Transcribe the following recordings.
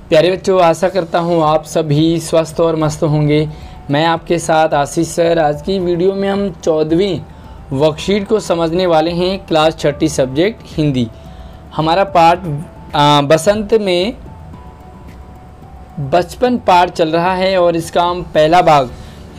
प्यारे बच्चों, आशा करता हूँ आप सभी स्वस्थ और मस्त होंगे। मैं आपके साथ आशीष सर। आज की वीडियो में हम 14वीं वर्कशीट को समझने वाले हैं। Class 6 subject Hindi. हमारा पार्ट बसंत में बचपन पार्ट चल रहा है और इसका हम पहला भाग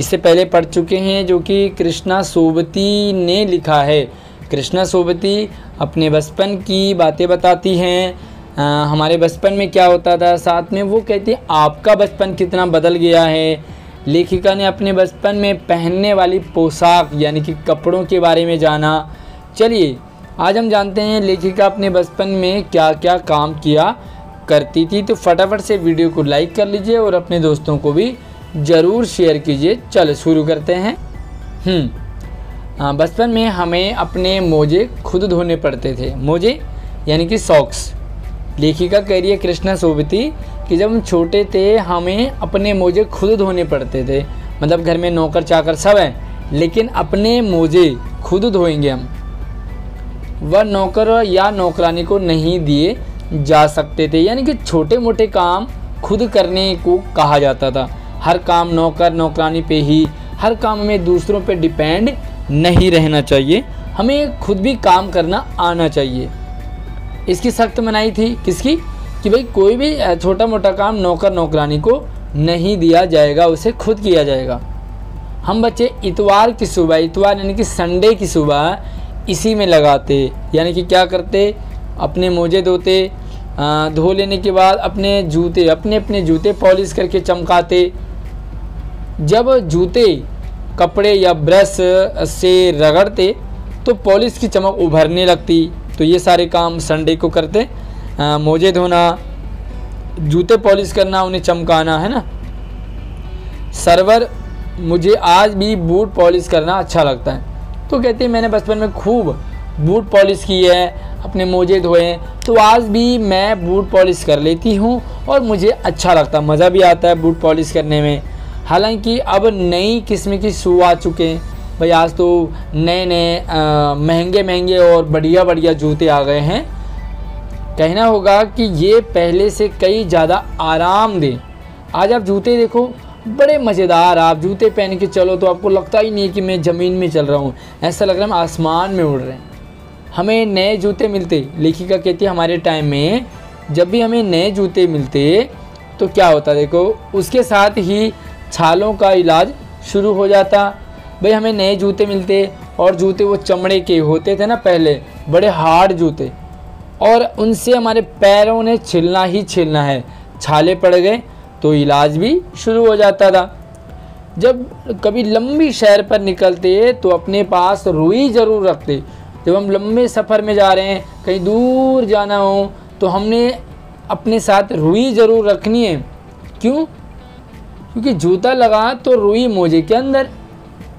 इससे पहले पढ़ चुके हैं, जो कि कृष्णा सोबती ने लिखा है। कृष्णा सोबती अपने बचपन की बातें बताती हैं। हमारे बचपन में क्या होता था, साथ में वो कहती है आपका बचपन कितना बदल गया है। लेखिका ने अपने बचपन में पहनने वाली पोशाक यानी कि कपड़ों के बारे में जाना। चलिए आज हम जानते हैं लेखिका अपने बचपन में क्या क्या काम किया करती थी। तो फटाफट से वीडियो को लाइक कर लीजिए और अपने दोस्तों को भी ज़रूर शेयर कीजिए। चलो शुरू करते हैं। बचपन में हमें अपने मोजे खुद धोने पड़ते थे। मोजे यानी कि सॉक्स। लेखिका कह रही है कृष्णा सोबती कि जब हम छोटे थे हमें अपने मोजे खुद धोने पड़ते थे। मतलब घर में नौकर चाकर सब हैं, लेकिन अपने मोजे खुद धोएंगे हम। वह नौकर या नौकरानी को नहीं दिए जा सकते थे। यानी कि छोटे मोटे काम खुद करने को कहा जाता था। हर काम नौकर नौकरानी पे ही, हर काम में दूसरों पे डिपेंड नहीं रहना चाहिए। हमें खुद भी काम करना आना चाहिए। इसकी सख्त मनाही थी। किसकी? कि भाई कोई भी छोटा मोटा काम नौकर नौकरानी को नहीं दिया जाएगा, उसे खुद किया जाएगा। हम बच्चे इतवार की सुबह, इतवार यानी कि संडे की सुबह इसी में लगाते। यानी कि क्या करते, अपने मोजे धोते, धो लेने के बाद अपने अपने जूते पॉलिश करके चमकाते। जब जूते कपड़े या ब्रश से रगड़ते तो पॉलिश की चमक उभरने लगती। तो ये सारे काम संडे को करते। मोजे धोना, जूते पॉलिश करना, उन्हें चमकाना, है ना। सर्वर, मुझे आज भी बूट पॉलिश करना अच्छा लगता है। तो कहते हैं मैंने बचपन में खूब बूट पॉलिश की है, अपने मोजे धोए, तो आज भी मैं बूट पॉलिश कर लेती हूँ और मुझे अच्छा लगता है, मज़ा भी आता है बूट पॉलिश करने में। हालांकि अब नई किस्म की शू आ चुके हैं भाई। आज तो नए नए महंगे और बढ़िया जूते आ गए हैं। कहना होगा कि ये पहले से कई ज़्यादा आरामदेह। आज आप जूते देखो, बड़े मज़ेदार। आप जूते पहन के चलो तो आपको लगता ही नहीं है कि मैं ज़मीन में चल रहा हूँ, ऐसा लग रहा है हम आसमान में उड़ रहे हैं। हमें नए जूते मिलते, लेखिका कहती है हमारे टाइम में जब भी हमें नए जूते मिलते तो क्या होता, देखो उसके साथ ही छालों का इलाज शुरू हो जाता। भाई हमें नए जूते मिलते और जूते वो चमड़े के होते थे ना पहले, बड़े हार्ड जूते, और उनसे हमारे पैरों ने छिलना ही छिलना है। छाले पड़ गए तो इलाज भी शुरू हो जाता था। जब कभी लंबी सैर पर निकलते तो अपने पास रुई ज़रूर रखते। जब हम लंबे सफ़र में जा रहे हैं, कहीं दूर जाना हो, तो हमने अपने साथ रुई ज़रूर रखनी है। क्यों? क्योंकि जूता लगा तो रुई मोजे के अंदर,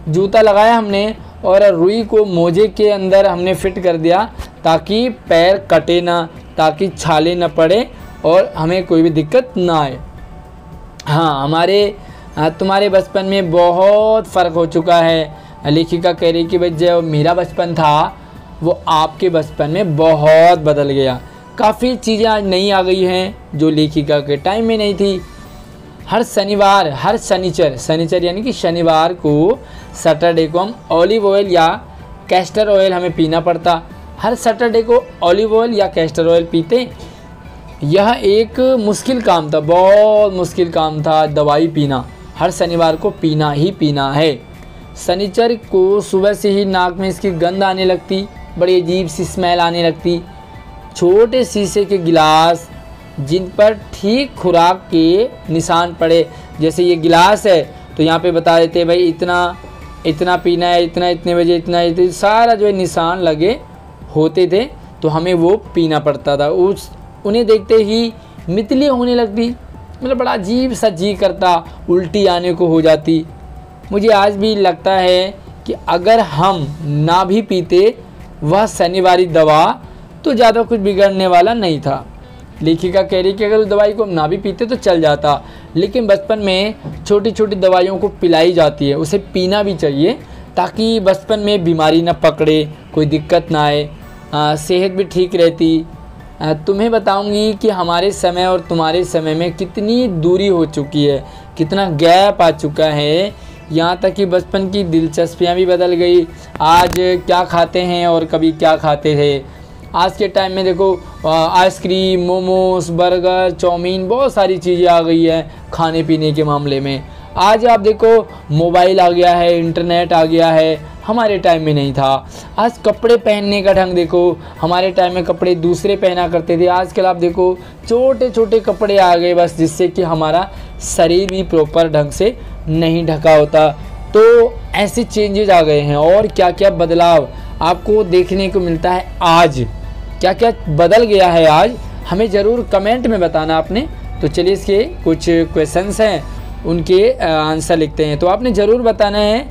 जूता लगाया हमने और रुई को मोजे के अंदर हमने फिट कर दिया ताकि पैर कटे ना, ताकि छाले ना पड़े और हमें कोई भी दिक्कत ना आए। हाँ, तुम्हारे बचपन में बहुत फ़र्क हो चुका है। लेखिका कह रही कि भाई जो मेरा बचपन था वो आपके बचपन में बहुत बदल गया। काफ़ी चीज़ें आज नई आ गई हैं जो लेखिका के टाइम में नहीं थी। हर शनिचर यानी कि शनिवार को, सैटरडे को हम ऑलिव ऑयल या कैस्टर ऑयल हमें पीना पड़ता। हर सैटरडे को ऑलिव ऑयल या कैस्टर ऑयल पीते। यह एक मुश्किल काम था, बहुत मुश्किल काम था दवाई पीना। हर शनिवार को पीना ही पीना है। शनिचर को सुबह से ही नाक में इसकी गंध आने लगती, बड़ी अजीब सी स्मेल आने लगती। छोटे शीशे के गिलास जिन पर ठीक खुराक के निशान पड़े, जैसे ये गिलास है तो यहाँ पे बता देते भाई इतना पीना है, इतने बजे इतना, सारा जो है निशान लगे होते थे, तो हमें वो पीना पड़ता था। उन्हें देखते ही मितली होने लगती, मतलब बड़ा अजीब सा जी करता, उल्टी आने को हो जाती। मुझे आज भी लगता है कि अगर हम ना भी पीते वह शनिवारी दवा तो ज़्यादा कुछ बिगड़ने वाला नहीं था। लेखिका कह रही कि अगर उस दवाई को ना भी पीते तो चल जाता, लेकिन बचपन में छोटी छोटी दवाइयों को पिलाई जाती है, उसे पीना भी चाहिए ताकि बचपन में बीमारी ना पकड़े, कोई दिक्कत ना आए, सेहत भी ठीक रहती। तुम्हें बताऊंगी कि हमारे समय और तुम्हारे समय में कितनी दूरी हो चुकी है, कितना गैप आ चुका है। यहाँ तक कि बचपन की दिलचस्पियाँ भी बदल गई। आज क्या खाते हैं और कभी क्या खाते थे। आज के टाइम में देखो आइसक्रीम, मोमोस, बर्गर, चाउमीन, बहुत सारी चीज़ें आ गई है खाने पीने के मामले में। आज आप देखो मोबाइल आ गया है, इंटरनेट आ गया है, हमारे टाइम में नहीं था। आज कपड़े पहनने का ढंग देखो, हमारे टाइम में कपड़े दूसरे पहना करते थे, आजकल आप देखो छोटे छोटे कपड़े आ गए बस, जिससे कि हमारा शरीर भी प्रॉपर ढंग से नहीं ढका होता। तो ऐसे चेंजेज आ गए हैं। और क्या क्या बदलाव आपको देखने को मिलता है, आज क्या क्या बदल गया है आज, हमें ज़रूर कमेंट में बताना आपने। तो चलिए इसके कुछ क्वेश्चंस हैं, उनके आंसर लिखते हैं। तो आपने ज़रूर बताना है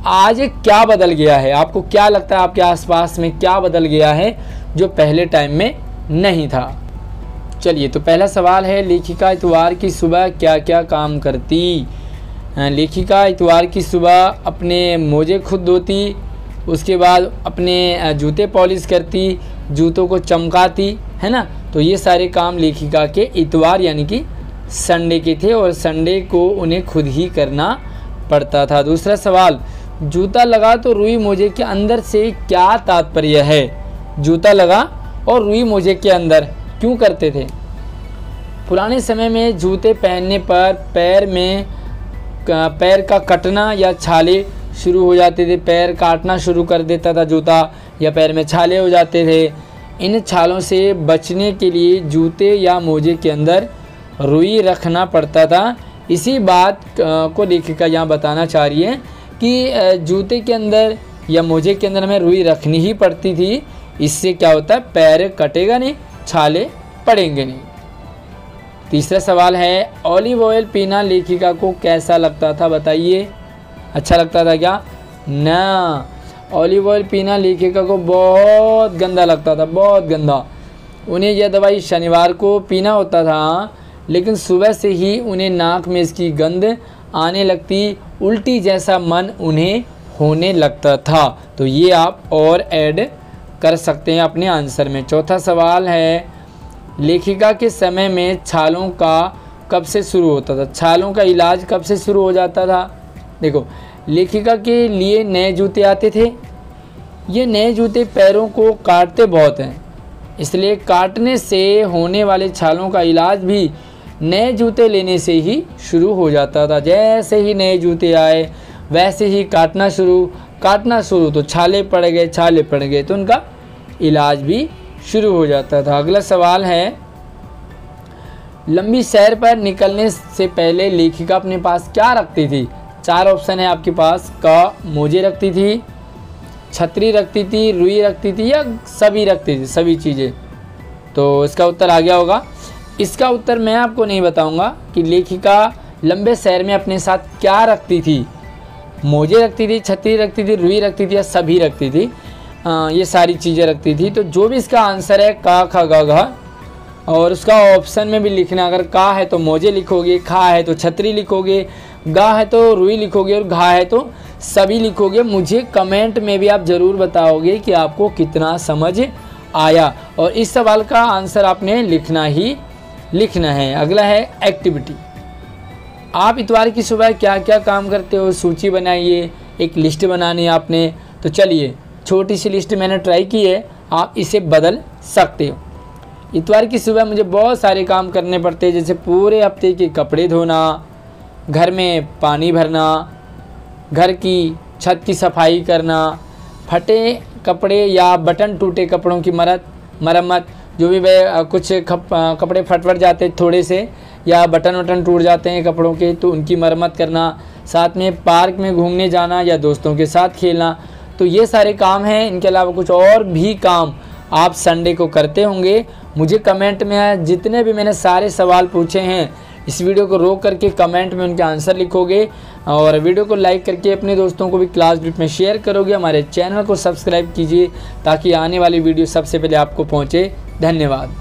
आज क्या बदल गया है, आपको क्या लगता है आपके आसपास में क्या बदल गया है जो पहले टाइम में नहीं था। चलिए तो पहला सवाल है, लेखिका इतवार की सुबह क्या क्या काम करती। लेखिका इतवार की सुबह अपने मोजे खुद धोती, उसके बाद अपने जूते पॉलिश करती, जूतों को चमकाती, है ना। तो ये सारे काम लेखिका के इतवार यानी कि संडे के थे और संडे को उन्हें खुद ही करना पड़ता था। दूसरा सवाल, जूता लगा तो रुई मोजे के अंदर से क्या तात्पर्य है। जूता लगा और रुई मोजे के अंदर क्यों करते थे। पुराने समय में जूते पहनने पर पैर का कटना या छाले शुरू हो जाते थे, पैर काटना शुरू कर देता था जूता, या पैर में छाले हो जाते थे। इन छालों से बचने के लिए जूते या मोजे के अंदर रुई रखना पड़ता था। इसी बात को लेखिका यहाँ बताना चाह रही है कि जूते के अंदर या मोजे के अंदर हमें रुई रखनी ही पड़ती थी। इससे क्या होता है, पैर कटेगा नहीं, छाले पड़ेंगे नहीं। तीसरा सवाल है, ऑलिव ऑयल पीना लेखिका को कैसा लगता था, बताइए। अच्छा लगता था क्या? ना, ऑलिव ऑयल पीना लेखिका को बहुत गंदा लगता था, बहुत गंदा। उन्हें यह दवाई शनिवार को पीना होता था, लेकिन सुबह से ही उन्हें नाक में इसकी गंध आने लगती, उल्टी जैसा मन उन्हें होने लगता था। तो ये आप और ऐड कर सकते हैं अपने आंसर में। चौथा सवाल है, लेखिका के समय में छालों का कब से शुरू होता था। छालों का इलाज कब से शुरू हो जाता था। देखो, लेखिका के लिए नए जूते आते थे। ये नए जूते पैरों को काटते बहुत हैं, इसलिए काटने से होने वाले छालों का इलाज भी नए जूते लेने से ही शुरू हो जाता था। जैसे ही नए जूते आए वैसे ही काटना शुरू तो छाले पड़ गए तो उनका इलाज भी शुरू हो जाता था। अगला सवाल है, लंबी सैर पर निकलने से पहले लेखिका अपने पास क्या रखती थी। 4 ऑप्शन है आपके पास। क, मोजे रखती थी, छतरी रखती थी, रुई रखती थी, या सभी रखती थी, सभी चीज़ें। तो इसका उत्तर आ गया होगा। इसका उत्तर मैं आपको नहीं बताऊंगा कि लेखिका लंबे सैर में अपने साथ क्या रखती थी। मोजे रखती थी, छतरी रखती थी, रुई रखती थी, या सभी रखती थी। ये सारी चीज़ें रखती थी। तो जो भी इसका आंसर है का, ख, ग, घ, और उसका ऑप्शन में भी लिखना। अगर का है तो मोजे लिखोगे, खा है तो छतरी लिखोगे, गा है तो रुई लिखोगे, और घा है तो सभी लिखोगे। मुझे कमेंट में भी आप ज़रूर बताओगे कि आपको कितना समझ आया, और इस सवाल का आंसर आपने लिखना है। अगला है एक्टिविटी। आप इतवार की सुबह क्या क्या काम करते हो, सूची बनाइए, एक लिस्ट बनानी है आपने। तो चलिए, छोटी सी लिस्ट मैंने ट्राई की है, आप इसे बदल सकते हो। इतवार की सुबह मुझे बहुत सारे काम करने पड़ते हैं, जैसे पूरे हफ्ते के कपड़े धोना, घर में पानी भरना, घर की छत की सफाई करना, फटे कपड़े या बटन टूटे कपड़ों की मरम्मत, जो भी कुछ कपड़े फट जाते थोड़े से, या बटन वटन टूट जाते हैं कपड़ों के, तो उनकी मरम्मत करना, साथ में पार्क में घूमने जाना या दोस्तों के साथ खेलना। तो ये सारे काम हैं। इनके अलावा कुछ और भी काम आप संडे को करते होंगे। मुझे कमेंट में जितने भी मैंने सारे सवाल पूछे हैं, इस वीडियो को रोक करके कमेंट में उनके आंसर लिखोगे, और वीडियो को लाइक करके अपने दोस्तों को भी क्लास ग्रुप में शेयर करोगे। हमारे चैनल को सब्सक्राइब कीजिए ताकि आने वाली वीडियो सबसे पहले आपको पहुँचे। धन्यवाद।